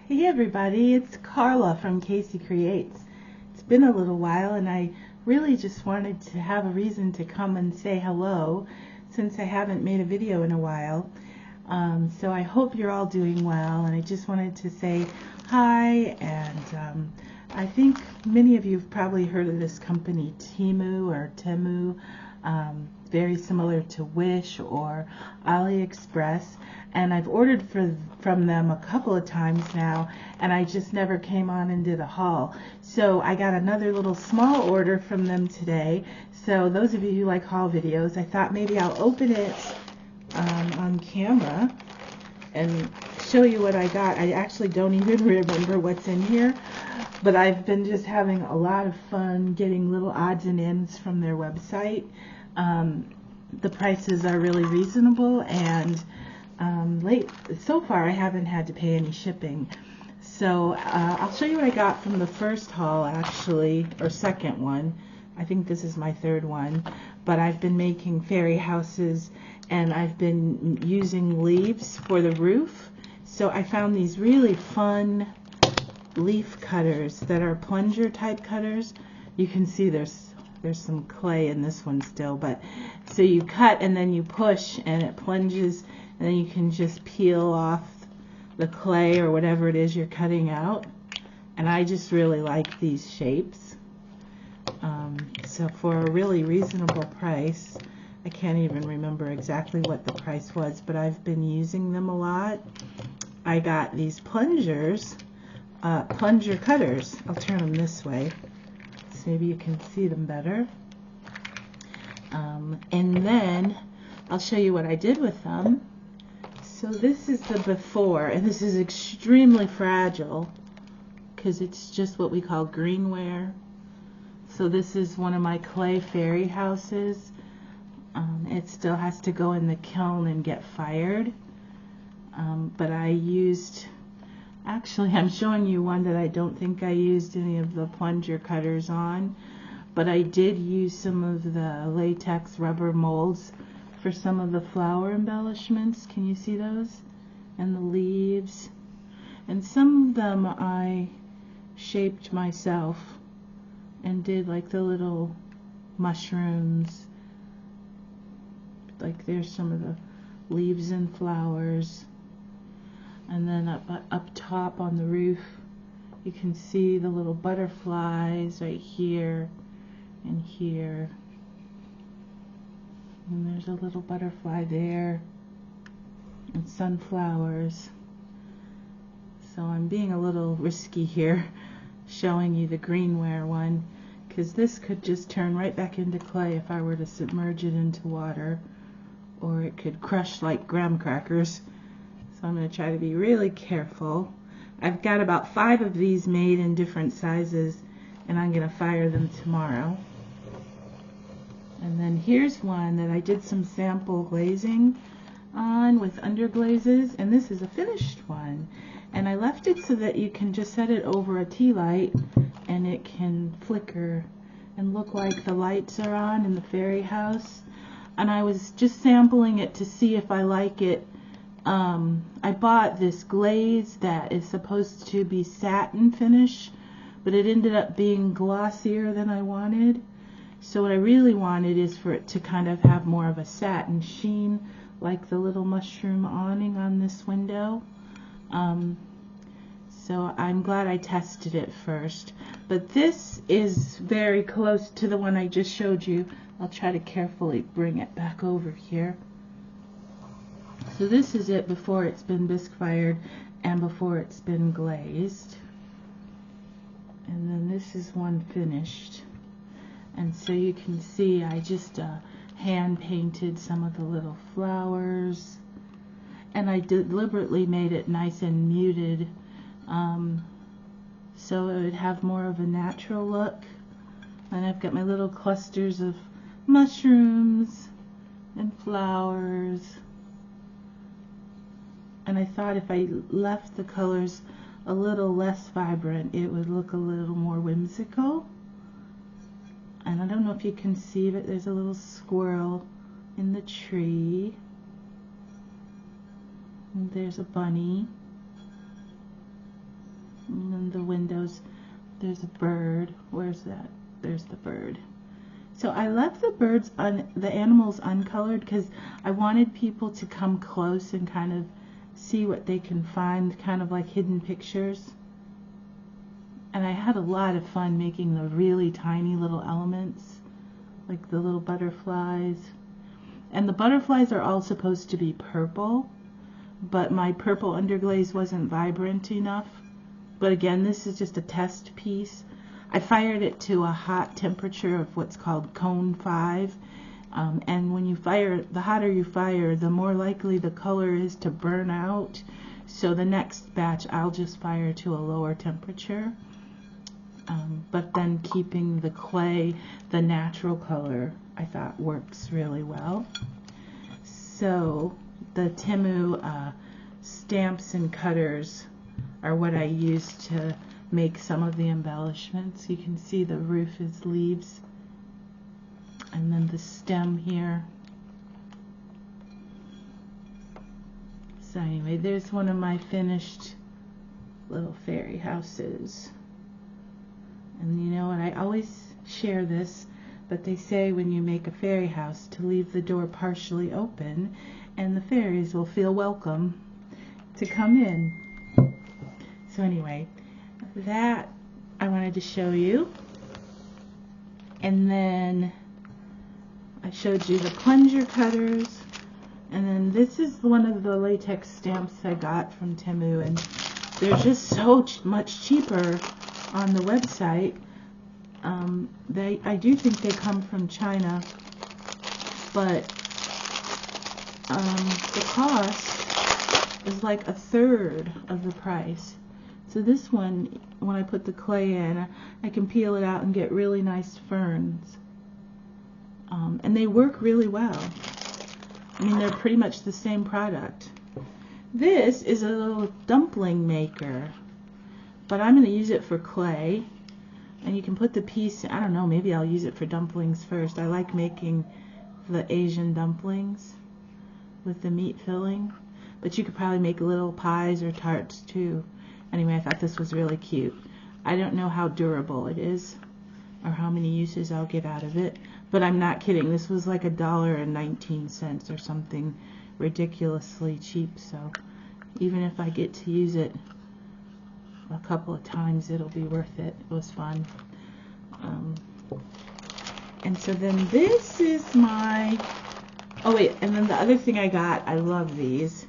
Hey everybody, it's Carla from Casey Creates. It's been a little while and I really just wanted to have a reason to come and say hello since I haven't made a video in a while. So I hope you're all doing well, and I just wanted to say hi, and I think many of you have probably heard of this company Temu or Temu, very similar to Wish or AliExpress, and I've ordered from them a couple of times now, and I just never came on and did a haul. So I got another little small order from them today. So those of you who like haul videos, I thought maybe I'll open it on camera and show you what I got. I actually don't even remember what's in here, but I've been just having a lot of fun getting little odds and ends from their website. The prices are really reasonable, and so far I haven't had to pay any shipping. So I'll show you what I got from the first haul, actually, or second one. I think this is my third one, but I've been making fairy houses and I've been using leaves for the roof. So I found these really fun leaf cutters that are plunger type cutters. You can see there's some clay in this one still, but so you cut and then you push and it plunges, and then you can just peel off the clay or whatever it is you're cutting out. And I just really like these shapes. So for a really reasonable price, I can't even remember exactly what the price was, but I've been using them a lot. I got these plunger cutters. I'll turn them this way so maybe you can see them better. And then I'll show you what I did with them. So this is the before, and this is extremely fragile because it's just what we call greenware. So this is one of my clay fairy houses. It still has to go in the kiln and get fired. But I used, actually I'm showing you one that I don't think I used any of the plunger cutters on, but I did use some of the latex rubber molds for some of the flower embellishments. Can you see those? And the leaves. And some of them I shaped myself and did like the little mushrooms. Like there's some of the leaves and flowers. And then up top on the roof, you can see the little butterflies right here and here. And there's a little butterfly there, and sunflowers. So I'm being a little risky here, showing you the greenware one, because this could just turn right back into clay if I were to submerge it into water, or it could crush like graham crackers. So I'm going to try to be really careful. I've got about 5 of these made in different sizes, and I'm going to fire them tomorrow. And then here's one that I did some sample glazing on with underglazes, and this is a finished one. And I left it so that you can just set it over a tea light and it can flicker and look like the lights are on in the fairy house. And I was just sampling it to see if I like it. I bought this glaze that is supposed to be satin finish, but it ended up being glossier than I wanted. So what I really wanted is for it to kind of have more of a satin sheen, like the little mushroom awning on this window. So I'm glad I tested it first. But this is very close to the one I just showed you. I'll try to carefully bring it back over here. So this is it before it's been bisque fired and before it's been glazed. And then this is one finished. And so you can see I just hand painted some of the little flowers, and I deliberately made it nice and muted so it would have more of a natural look. And I've got my little clusters of mushrooms and flowers, and I thought if I left the colors a little less vibrant, it would look a little more whimsical. And I don't know if you can see, but there's a little squirrel in the tree. And there's a bunny. And then the windows, there's a bird. Where's that? There's the bird. So I left the animals uncolored because I wanted people to come close and kind of see what they can find, kind of like hidden pictures. And I had a lot of fun making the really tiny little elements, like the little butterflies. And the butterflies are all supposed to be purple, but my purple underglaze wasn't vibrant enough. But again, this is just a test piece. I fired it to a hot temperature of what's called cone 5. And when you fire, the hotter you fire, the more likely the color is to burn out. So the next batch, I'll just fire to a lower temperature. But then keeping the clay, the natural color, I thought works really well. So the Temu stamps and cutters are what I used to make some of the embellishments. You can see the roof is leaves, and then the stem here. So anyway, there's one of my finished little fairy houses. And you know what, I always share this, but they say when you make a fairy house to leave the door partially open and the fairies will feel welcome to come in. So anyway, that I wanted to show you. And then I showed you the plunger cutters. And then this is one of the latex stamps I got from Temu, and they're just so much cheaper on the website. I do think they come from China, but the cost is like a third of the price. So this one, when I put the clay in, I can peel it out and get really nice ferns. And they work really well. I mean, they're pretty much the same product. This is a little dumpling maker, but I'm going to use it for clay. And you can put the piece, I don't know, maybe I'll use it for dumplings first. I like making the Asian dumplings with the meat filling. But you could probably make little pies or tarts too. Anyway, I thought this was really cute. I don't know how durable it is or how many uses I'll get out of it. But I'm not kidding. This was like $1.19 or something ridiculously cheap. So even if I get to use it a couple of times, it'll be worth it. It was fun. And so then this is my, oh wait, and then the other thing I got, I love these.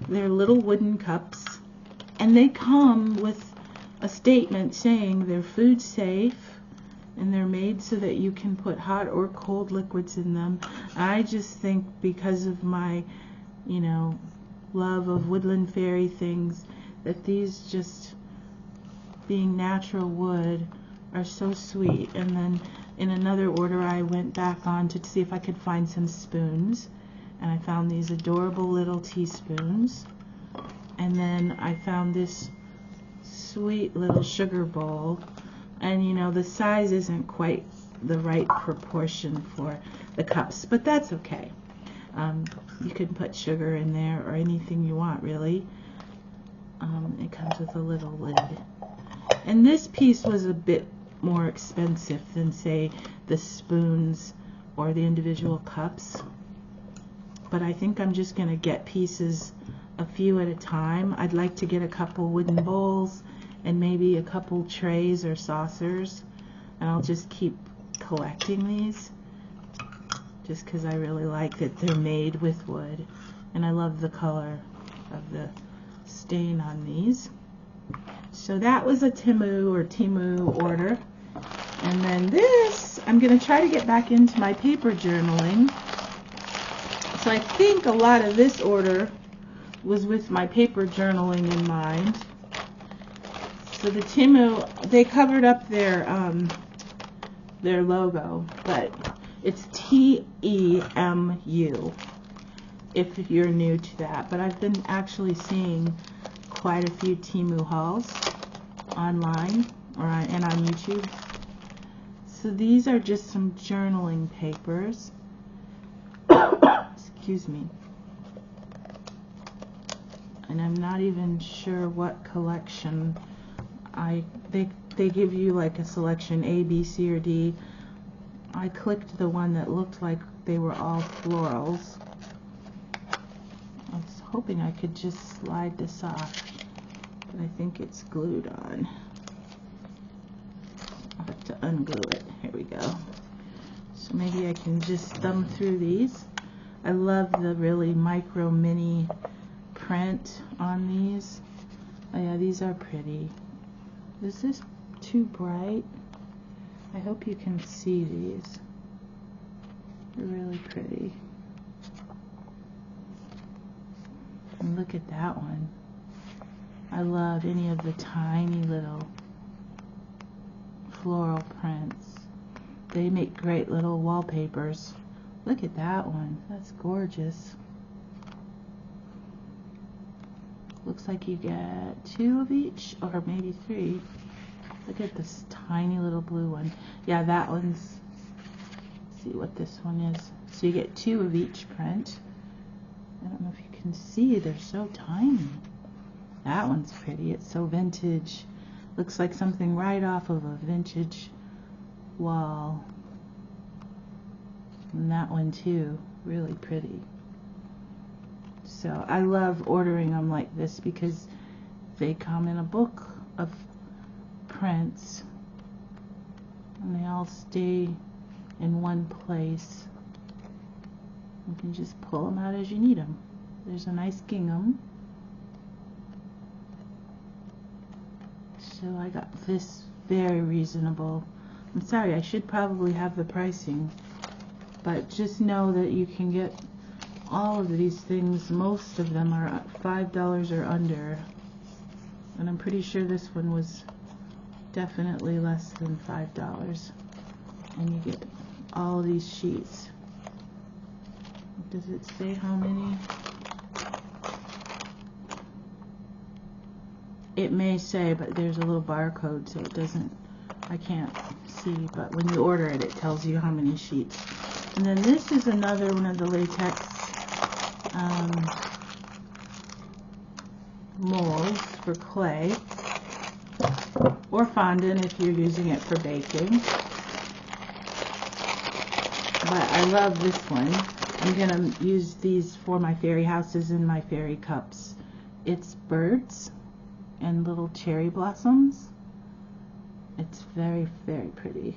They're little wooden cups, and they come with a statement saying they're food safe and they're made so that you can put hot or cold liquids in them. I just think because of my, you know, love of woodland fairy things, that these just being natural wood are so sweet. And then in another order I went back on to see if I could find some spoons, and I found these adorable little teaspoons. And then I found this sweet little sugar bowl, and you know, the size isn't quite the right proportion for the cups, but that's okay. You can put sugar in there or anything you want, really. It comes with a little lid. And this piece was a bit more expensive than, say, the spoons or the individual cups. But I think I'm just going to get pieces, a few at a time. I'd like to get a couple wooden bowls and maybe a couple trays or saucers. And I'll just keep collecting these just because I really like that they're made with wood. And I love the color of the stain on these. So that was a Temu order. And then this, I'm going to try to get back into my paper journaling. So I think a lot of this order was with my paper journaling in mind. So the Temu, they covered up their logo, but it's Temu if you're new to that. But I've been actually seeing quite a few Temu hauls online and on YouTube. So these are just some journaling papers. Excuse me. And I'm not even sure what collection They give you like a selection A, B, C, or D. I clicked the one that looked like they were all florals. I was hoping I could just slide this off, but I think it's glued on. I'll have to unglue it. Here we go. So maybe I can just thumb through these. I love the really micro mini print on these. Oh yeah, these are pretty. Is this too bright? I hope you can see these. They're really pretty. And look at that one. I love any of the tiny little floral prints. They make great little wallpapers. Look at that one. That's gorgeous. Looks like you get 2 of each, or maybe 3. Look at this tiny little blue one. Yeah, that one's, let's see what this one is. So you get 2 of each print. I don't know if you can see, they're so tiny. That one's pretty. It's so vintage. Looks like something right off of a vintage wall. And that one too, really pretty. So I love ordering them like this because they come in a book of prints and they all stay in one place. You can just pull them out as you need them. There's a nice gingham. So I got this very reasonable. I'm sorry, I should probably have the pricing, but just know that you can get all of these things. Most of them are $5 or under, and I'm pretty sure this one was definitely less than $5. And you get all of these sheets. Does it say how many? It may say, but there's a little barcode, so it doesn't, I can't see, but when you order it, it tells you how many sheets. And then this is another one of the latex molds for clay, or fondant if you're using it for baking. But I love this one. I'm going to use these for my fairy houses and my fairy cups. It's birds and little cherry blossoms. It's very, very pretty.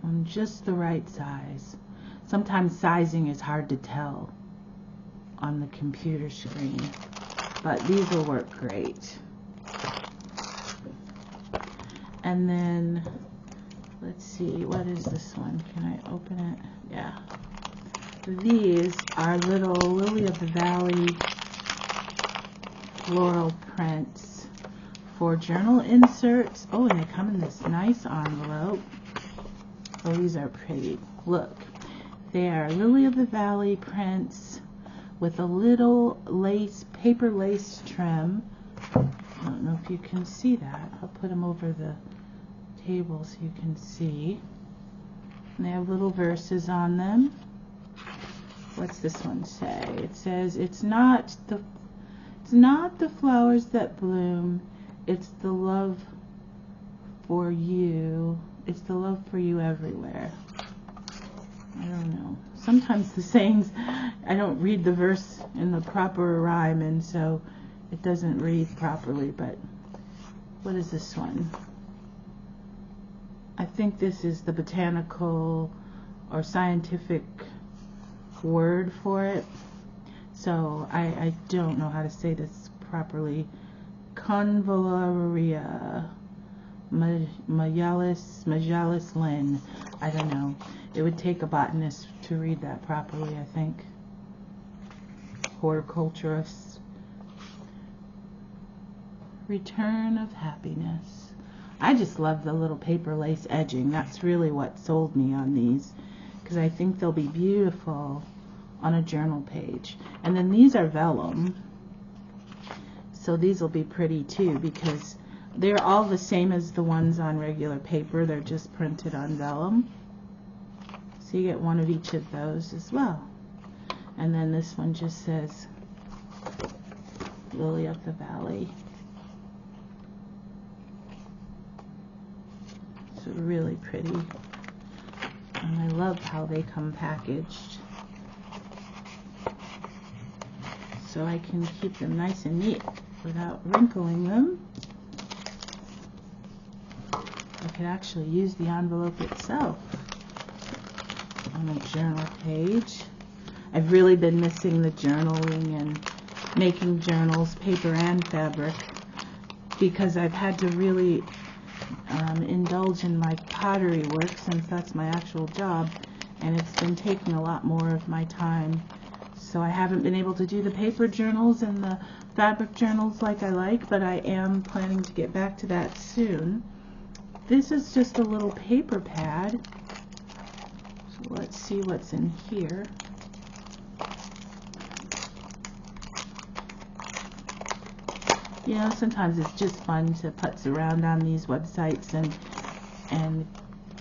On just the right size. Sometimes sizing is hard to tell on the computer screen, but these will work great. And then let's see, what is this one? Can I open it? Yeah. These are little Lily of the Valley floral prints for journal inserts. Oh, and they come in this nice envelope. Oh, these are pretty. Look, they are Lily of the Valley prints with a little lace, paper lace trim. I don't know if you can see that. I'll put them over the table so you can see. And they have little verses on them. What's this one say? It says, it's not the flowers that bloom, it's the love for you. It's the love for you everywhere. I don't know. Sometimes the sayings, I don't read the verse in the proper rhyme, and so it doesn't read properly, but what is this one? I think this is the botanical or scientific word for it. So I don't know how to say this properly. Convallaria Majalis Lin. I don't know. It would take a botanist to read that properly, I think. Horticulturist. Return of Happiness. I just love the little paper lace edging. That's really what sold me on these, because I think they'll be beautiful on a journal page. And then these are vellum, so these will be pretty too, because they're all the same as the ones on regular paper. They're just printed on vellum. So you get one of each of those as well. And then this one just says Lily of the Valley. It's really pretty. And I love how they come packaged. So I can keep them nice and neat without wrinkling them. I could actually use the envelope itself on a journal page. I've really been missing the journaling and making journals, paper and fabric, because I've had to really indulge in my pottery work since that's my actual job, and it's been taking a lot more of my time. So I haven't been able to do the paper journals and the fabric journals like I like, but I am planning to get back to that soon. This is just a little paper pad. So let's see what's in here. You know, sometimes it's just fun to putz around on these websites and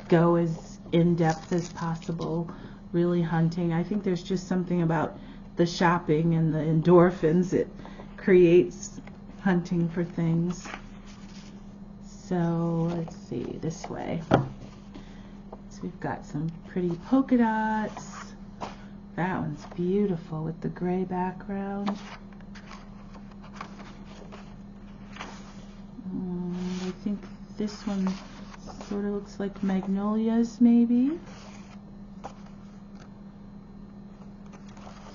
go as in-depth as possible, really hunting. I think there's just something about the shopping and the endorphins that creates hunting for things. So let's see, this way. So we've got some pretty polka dots. That one's beautiful with the gray background. I think this one sort of looks like magnolias, maybe.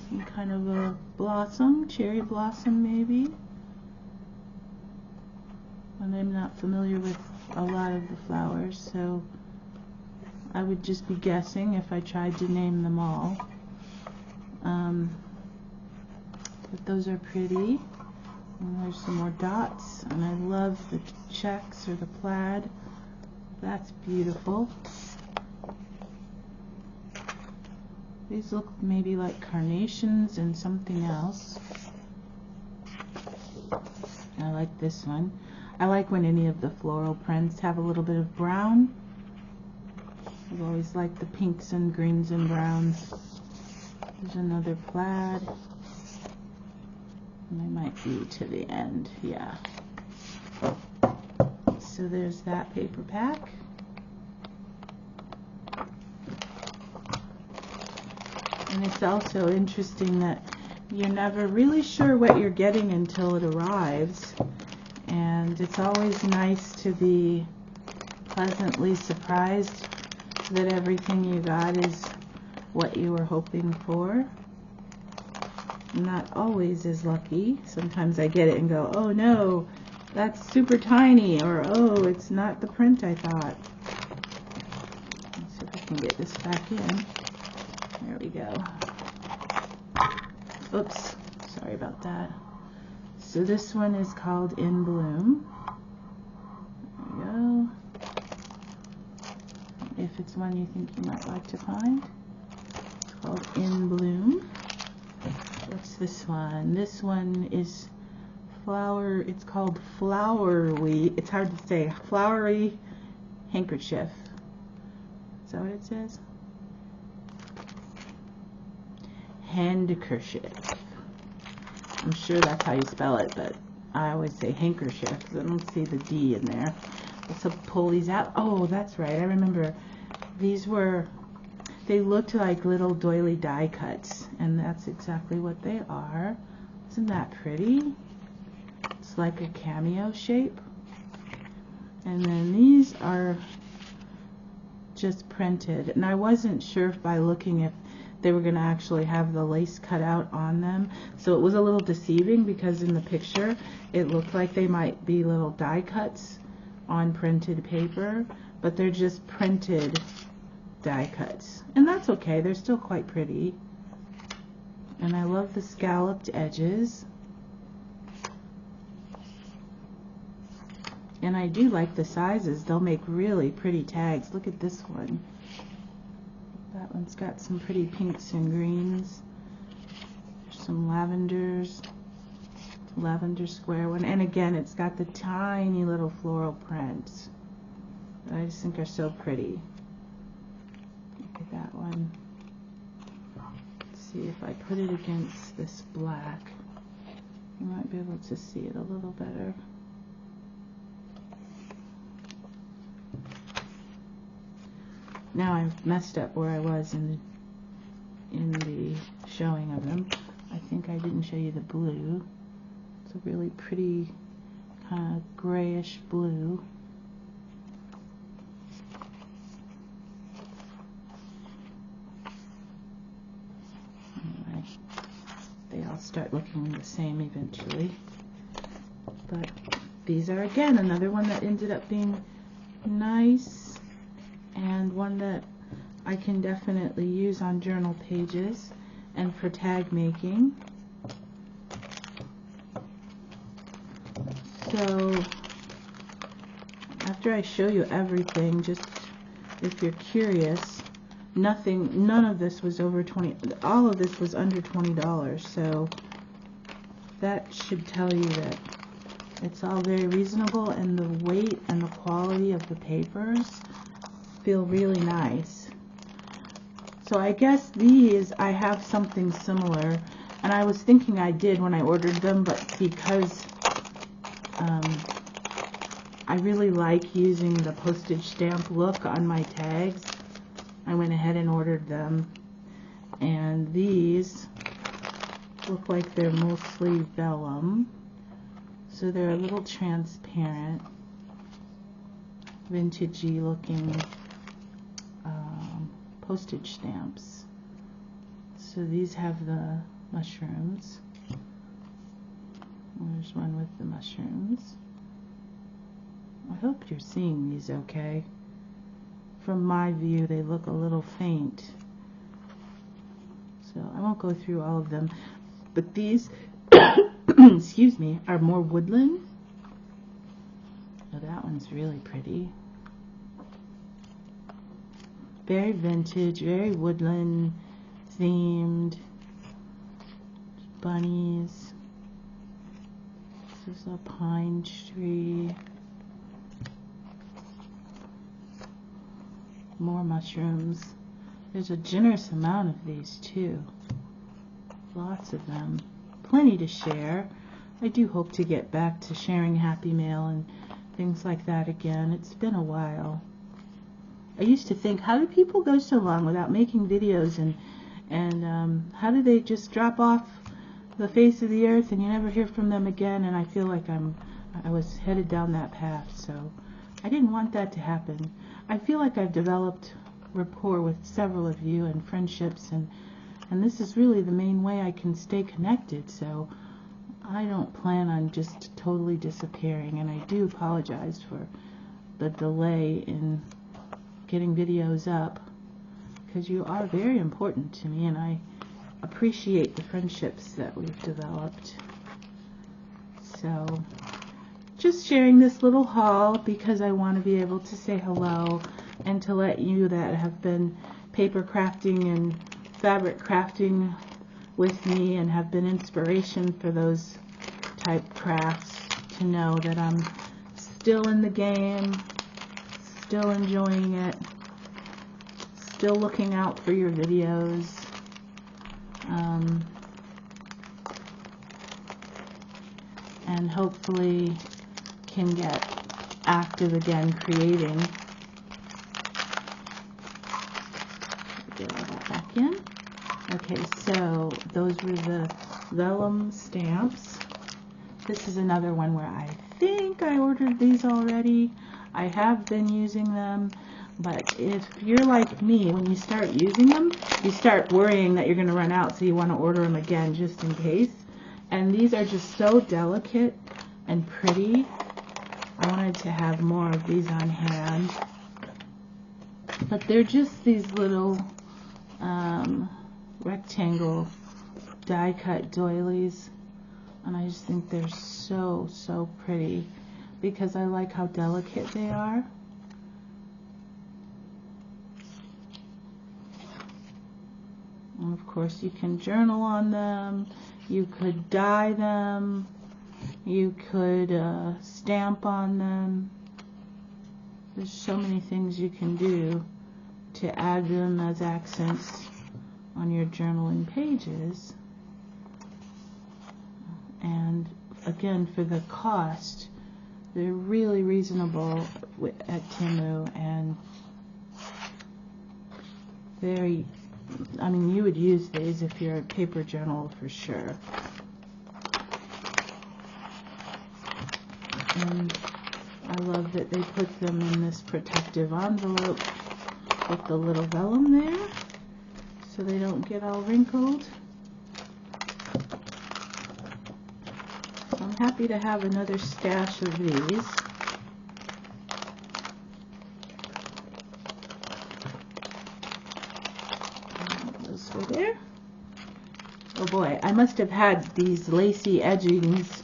Some kind of a blossom, cherry blossom, maybe. And I'm not familiar with a lot of the flowers, so I would just be guessing if I tried to name them all. But those are pretty. And there's some more dots, and I love the checks or the plaid. That's beautiful. These look maybe like carnations and something else. I like this one. I like when any of the floral prints have a little bit of brown. I've always liked the pinks and greens and browns. There's another plaid. And I might be to the end, yeah. So there's that paper pack. And it's also interesting that you're never really sure what you're getting until it arrives. And it's always nice to be pleasantly surprised that everything you got is what you were hoping for. Not always is lucky. Sometimes I get it and go, oh no, that's super tiny, or oh, it's not the print I thought. Let's see if I can get this back in. There we go. Oops, sorry about that. So this one is called In Bloom. There we go. If it's one you think you might like to find. It's called In Bloom. What's this one? This one is flower. It's called Flowery. It's hard to say. Flowery Handkerchief. Is that what it says? Handkerchief. I'm sure that's how you spell it, but I always say handkerchief. I don't see the D in there. Let's pull these out. Oh, that's right. I remember these were. They looked like little doily die cuts, and that's exactly what they are. Isn't that pretty? It's like a cameo shape. And then these are just printed, and I wasn't sure if by looking if they were going to actually have the lace cut out on them, so it was a little deceiving because in the picture it looked like they might be little die cuts on printed paper, but they're just printed die cuts, and that's okay. They're still quite pretty, and I love the scalloped edges, and I do like the sizes. They'll make really pretty tags. Look at this one. That one's got some pretty pinks and greens. There's some lavenders, lavender square one, and again it's got the tiny little floral prints that I just think are so pretty. Look at that one. Let's see if I put it against this black, you might be able to see it a little better. now I've messed up where I was in the showing of them. I think I didn't show you the blue. It's a really pretty kind of grayish blue. Anyway, they all start looking the same eventually. But these are, again, another one that ended up being nice, and one that I can definitely use on journal pages and for tag making. So after I show you everything, just if you're curious, none of this was over 20, all of this was under $20, so that should tell you that it's all very reasonable, and the weight and the quality of the papers feel really nice. So I guess these, I have something similar, and I was thinking I did when I ordered them, but because I really like using the postage stamp look on my tags, I went ahead and ordered them. And these look like they're mostly vellum, so they're a little transparent, vintagey looking postage stamps. So these have the mushrooms. There's one with the mushrooms. I hope you're seeing these okay. From my view, they look a little faint. So I won't go through all of them. But these, excuse me, are more woodland. Oh, that one's really pretty. Very vintage, very woodland themed. Bunnies. This is a pine tree. More mushrooms. There's a generous amount of these too. Lots of them. Plenty to share. I do hope to get back to sharing Happy Mail and things like that again. It's been a while. I used to think, how do people go so long without making videos, and how do they just drop off the face of the earth and you never hear from them again? And I feel like I was headed down that path, so I didn't want that to happen. I feel like I've developed rapport with several of you and friendships, and this is really the main way I can stay connected, so I don't plan on just totally disappearing. And I do apologize for the delay in getting videos up, because you are very important to me, and I appreciate the friendships that we've developed. So just sharing this little haul because I want to be able to say hello and to let you that have been paper crafting and fabric crafting with me and have been inspiration for those type crafts to know that I'm still in the game, still enjoying it, still looking out for your videos. And hopefully can get active again creating. Get all that back in. Okay, so those were the vellum stamps. This is another one where I think I ordered these already. I have been using them, but if you're like me, when you start using them, you start worrying that you're going to run out, so you want to order them again just in case. And these are just so delicate and pretty. I wanted to have more of these on hand. But they're just these little rectangle die-cut doilies. And I just think they're so, so pretty because I like how delicate they are. And of course you can journal on them. You could dye them. You could stamp on them. There's so many things you can do to add them as accents on your journaling pages. And again, for the cost, they're really reasonable at Temu, and Very, I mean, you would use these if you're a paper journal for sure. And I love that they put them in this protective envelope with the little vellum there, so they don't get all wrinkled. So I'm happy to have another stash of these. Those go there. Oh boy, I must have had these Lacy edgings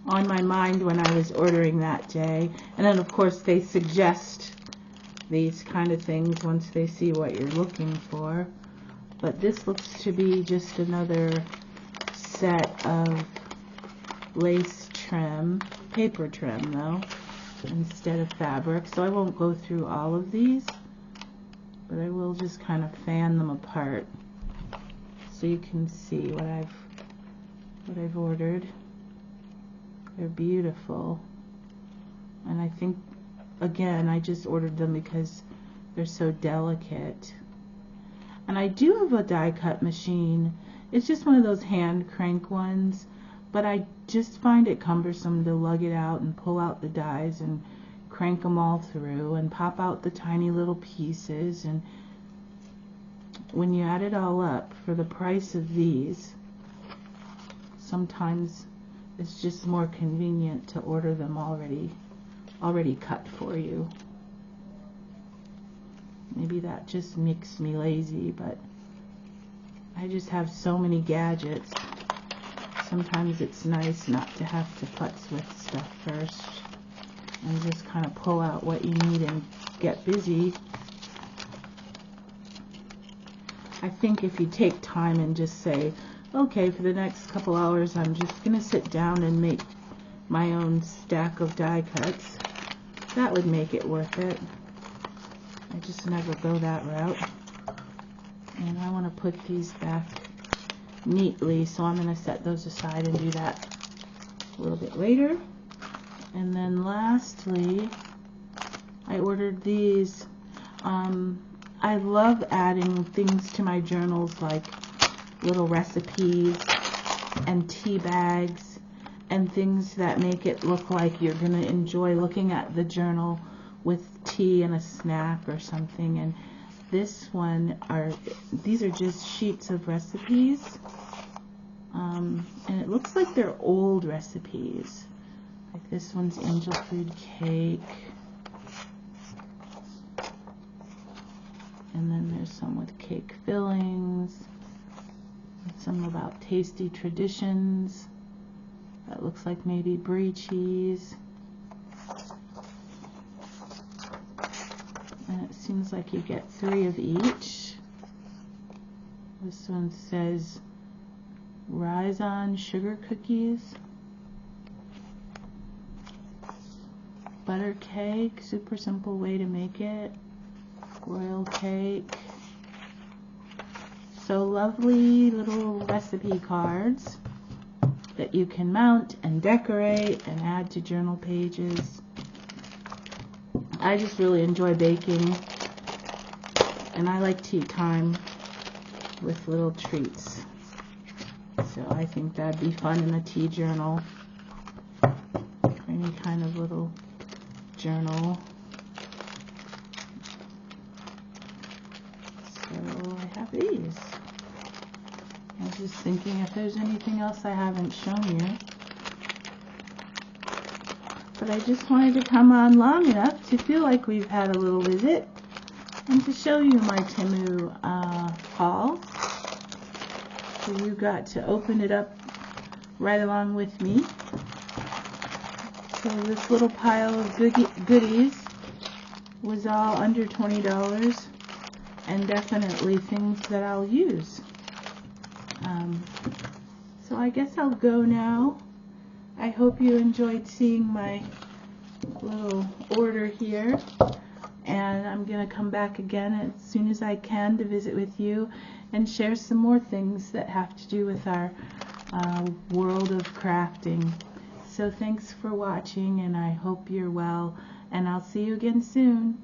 on my mind when I was ordering that day. And then of course they suggest these kind of things once they see what you're looking for. But this looks to be just another set of lace trim, paper trim though, instead of fabric. So I won't go through all of these, but I will just kind of fan them apart so you can see what I've ordered. They're beautiful, and I think, again, I just ordered them because they're so delicate. And I do have a die cut machine. It's just one of those hand crank ones, but I just find it cumbersome to lug it out and pull out the dies and crank them all through and pop out the tiny little pieces. And when you add it all up for the price of these, sometimes it's just more convenient to order them already cut for you. Maybe that just makes me lazy, but I just have so many gadgets. Sometimes it's nice not to have to putz with stuff first and just kind of pull out what you need and get busy. I think if you take time and just say, okay, for the next couple hours I'm just going to sit down and make my own stack of die cuts, that would make it worth it. I just never go that route. And I want to put these back neatly, so I'm going to set those aside and do that a little bit later. And then lastly, I ordered these. I love adding things to my journals like little recipes and tea bags and these that make it look like you're going to enjoy looking at the journal with tea and a snack or something. And this one these are just sheets of recipes, and it looks like they're old recipes. Like this one's angel food cake, and then there's some with cake fillings, some about tasty traditions. That looks like maybe brie cheese. And it seems like you get 3 of each. This one says Rise On Sugar Cookies, butter cake, super simple way to make it, royal cake. So lovely little recipe cards that you can mount and decorate and add to journal pages. I just really enjoy baking, and I like tea time with little treats. So I think that'd be fun in a tea journal, or any kind of little journal. So I have these. I was just thinking if there's anything else I haven't shown you. But I just wanted to come on long enough to feel like we've had a little visit and to show you my Temu haul. So you got to open it up right along with me. So this little pile of goodies was all under $20, and definitely things that I'll use. So I guess I'll go now. I hope you enjoyed seeing my little order here, and I'm going to come back again as soon as I can to visit with you and share some more things that have to do with our world of crafting. So thanks for watching, and I hope you're well, and I'll see you again soon.